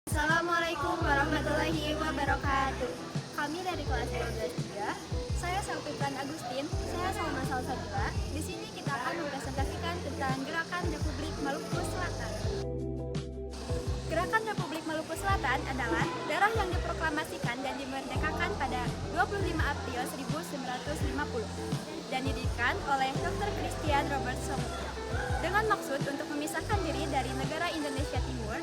Assalamualaikum warahmatullahi wabarakatuh. Kami dari kelas 12 saya Saufitran Agustin, saya sama Salsabila. Di sini kita akan mempresentasikan tentang Gerakan Republik Maluku Selatan. Gerakan Republik Maluku Selatan adalah daerah yang diproklamasikan dan dimerdekakan pada 25 April 1950 dan didirikan oleh Dr. Christian Robert Somoza dengan maksud untuk memisahkan diri dari negara Indonesia Timur,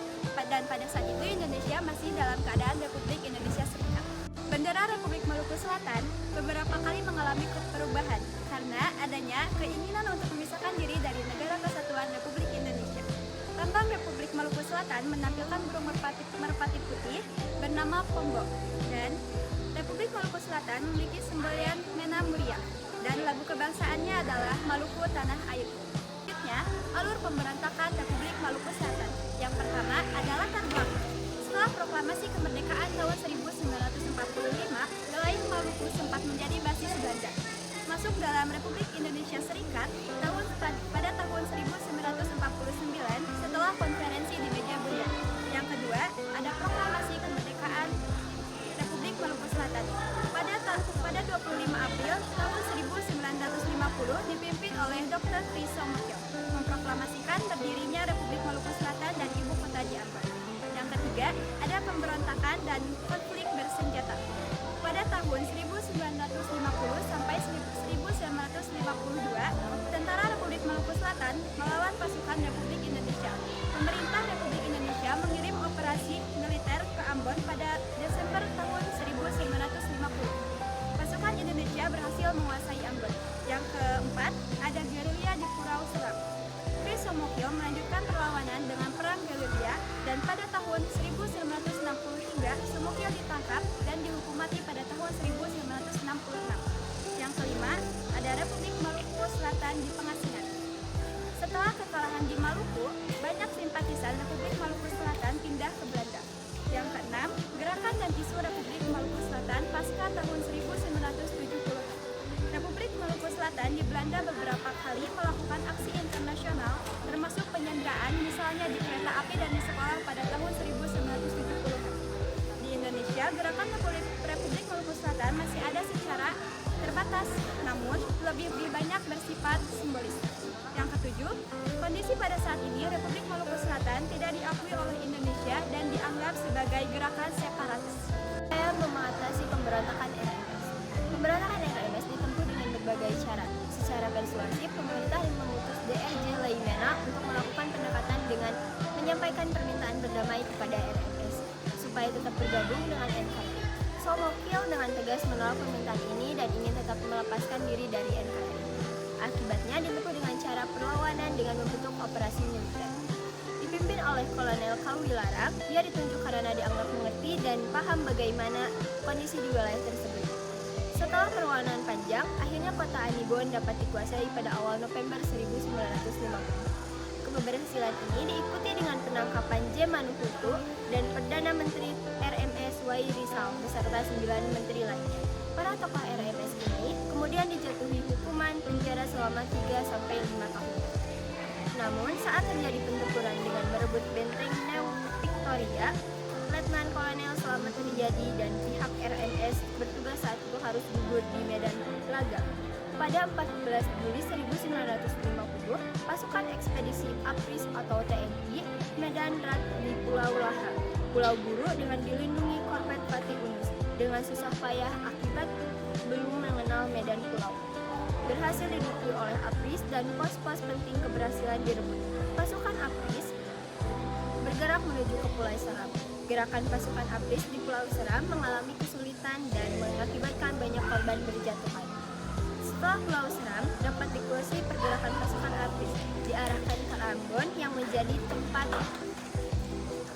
dan pada saat itu Indonesia masih dalam keadaan Republik Indonesia Serikat. Bendera Republik Maluku Selatan beberapa kali mengalami perubahan karena adanya keinginan untuk memisahkan diri dari Negara Kesatuan Republik Indonesia. Lambang Republik Maluku Selatan menampilkan burung merpati putih bernama Pombo, dan Republik Maluku Selatan memiliki semboyan Mena Muria, dan lagu kebangsaannya adalah Maluku Tanah Air. Selanjutnya, alur pemberontakan Republik Maluku Selatan. Yang pertama adalah latar belakang. Setelah proklamasi kemerdekaan tahun 1945, wilayah Maluku sempat menjadi basis Belanda. Masuk dalam Republik Indonesia Serikat pada tahun 1949 setelah konferensi di Meja Bunda. Yang kedua, ada proklamasi kemerdekaan Republik Maluku Selatan. Pada 25 April tahun 1950 dipimpin oleh Dr. Trisomotio memproklamasikan berdirinya Republik Maluku Selatan dan ibu kota Ambon. Yang ketiga, ada pemberontakan dan konflik bersenjata. Pada tahun 1950 sampai 1952, tentara Republik Maluku Selatan melawan pasukan Republik Indonesia. Pemerintah Republik Indonesia mengirim operasi militer ke Ambon pada Desember tahun 1950. Pasukan Indonesia berhasil menguasai Ambon. Yang keempat, ada gerilya di Pulau Seram. Trisomotio melanjutkan perlawanan dengan perang gerilya, dan pada tahun 1963 Somokyo ditangkap dan dihukum mati pada tahun 1966. Yang kelima, ada Republik Maluku Selatan di Pengasingan. Setelah kekalahan di Maluku, banyak simpatisan Republik Maluku Selatan pindah ke Belanda. Yang keenam, gerakan dan isu Republik Maluku Selatan pasca tahun 1970. Republik Maluku Selatan di Belanda beberapa kali melakukan aksi internasional, termasuk penyanderaan misalnya di kereta api dan di sekolah pada tahun 1970. Di Indonesia, gerakan Republik Maluku Selatan masih ada secara terbatas, namun lebih banyak bersifat simbolis. Yang ketujuh, kondisi pada saat ini Republik Maluku Selatan tidak diakui oleh Indonesia dan dianggap sebagai gerakan separatis. Saya mengatasi pemberontakan RMS. Pemberontakan RMS ditempuh dengan berbagai cara. Secara persuasif, pemerintah mengutus DRJ Laimena untuk melakukan pendekatan dengan menyampaikan permintaan berdamai kepada RMS supaya tetap bergabung dengan NKRI. Somokyo dengan tegas menolak permintaan ini dan ingin tetap melepaskan diri dari NKRI. Akibatnya ditempuh dengan cara perlawanan dengan membentuk operasi militer. Dipimpin oleh Kolonel Kawilarang, dia ditunjuk karena dianggap mengerti dan paham bagaimana kondisi di wilayah tersebut. Setelah perlawanan panjang, akhirnya kota Ambon dapat dikuasai pada awal November 1950. Keberhasilan ini diikuti dengan penangkapan J. Manuhutu dan Perdana Menteri RMS Y. Rizal beserta 9 menteri lainnya. Para tokoh RMS ini kemudian dijatuhi hukuman penjara selama 3-5 tahun. Namun saat terjadi pertempuran dengan merebut benteng New Victoria, Letnan Kolonel Slamet Riyadi dan pihak RMS bertugas saat itu harus gugur di medan laga. Pada 14 Juli 1950, pasukan ekspedisi APRIS atau TNI Medan Rat di Pulau Laha, Pulau Buru dengan dilindungi korvet Fatih Unus dengan susah payah akibat belum mengenal medan pulau. Berhasil diduduki oleh APRIS dan pos-pos penting keberhasilan direbut. Pasukan APRIS bergerak menuju ke Pulau Seram. Gerakan pasukan APRIS di Pulau Seram mengalami kesulitan dan mengakibatkan banyak korban berjatuhan. Setelah Pulau Seram dapat dikuasai, pergerakan pasukan APRIS diarahkan ke Ambon yang menjadi tempat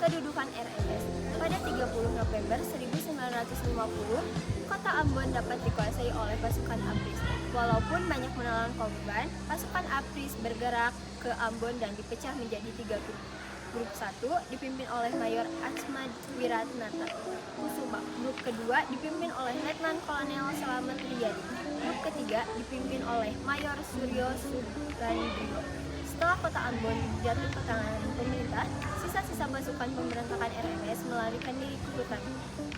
kedudukan RMS. Pada 30 November 1950, kota Ambon dapat dikuasai oleh pasukan APRIS. Walaupun banyak menelan korban, pasukan APRIS bergerak ke Ambon dan dipecah menjadi 3 grup. Grup 1 dipimpin oleh Mayor Asmad Wiratnata Kusuma. Grup kedua dipimpin oleh Letnan Kolonel Slamet Riyadi. Grup ketiga dipimpin oleh Mayor Suryo Subrandrio. Setelah kota Ambon jatuh ke tangan pemerintah, sisa-sisa pasukan pemberontakan RMS melalui melarikan diri ke hutan.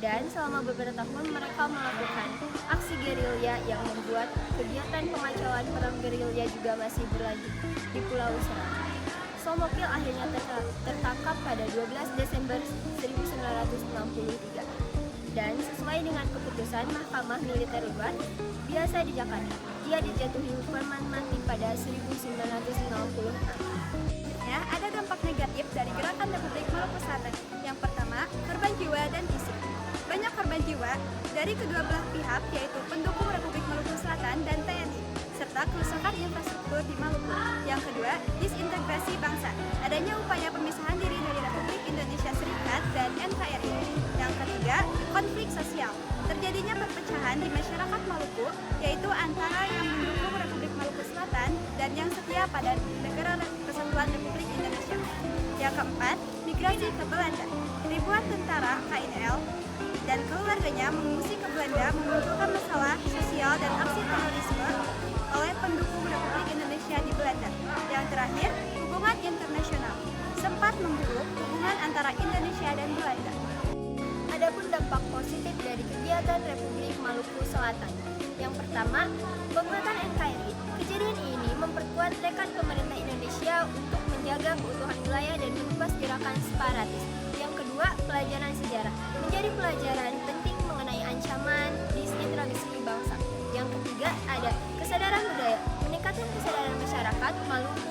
Dan selama beberapa tahun mereka melakukan aksi gerilya yang membuat kegiatan pengacauan perang gerilya juga masih berlanjut di Pulau Seram. Somokil akhirnya tertangkap pada 12 Desember 1963 dan sesuai dengan keputusan Mahkamah Militer Luar biasa di Jakarta, ia dijatuhi hukuman mati pada 1956. Ya, ada dampak negatif dari gerakan Republik Maluku Selatan. Yang pertama, korban jiwa dan fisik. Banyak korban jiwa dari kedua belah pihak, yaitu pendukung Republik Maluku Selatan dan TNI, serta kerusakan infrastruktur di Maluku. Yang kedua, disintegrasi bangsa. Adanya upaya pemisahan diri dari Republik Indonesia Serikat dan NKRI. Yang ketiga, konflik sosial. Terjadinya perpecahan di masyarakat Maluku, yaitu antara yang mendukung Republik Maluku Selatan dan yang setia pada Negara Kesatuan Republik Indonesia. Yang keempat, migrasi ke Belanda. Ribuan tentara KNL dan keluarganya mengungsi ke Belanda memunculkan masalah sosial dan aksi terorisme oleh pendukung Republik Indonesia di Belanda. Yang terakhir, hubungan internasional sempat memburuk hubungan antara Indonesia dan Belanda. Adapun dampak positif dari kegiatan Republik Maluku Selatan. Yang pertama, penguatan NKRI. Kejadian ini memperkuat tekad pemerintah Indonesia untuk menjaga keutuhan wilayah dan menumpas gerakan separatis. Yang kedua, pelajaran sejarah. Menjadi pelajaran penting mengenai ancaman disintegrasi bangsa. Yang ketiga, ada kesadaran budaya. Meningkatkan kesadaran masyarakat Maluku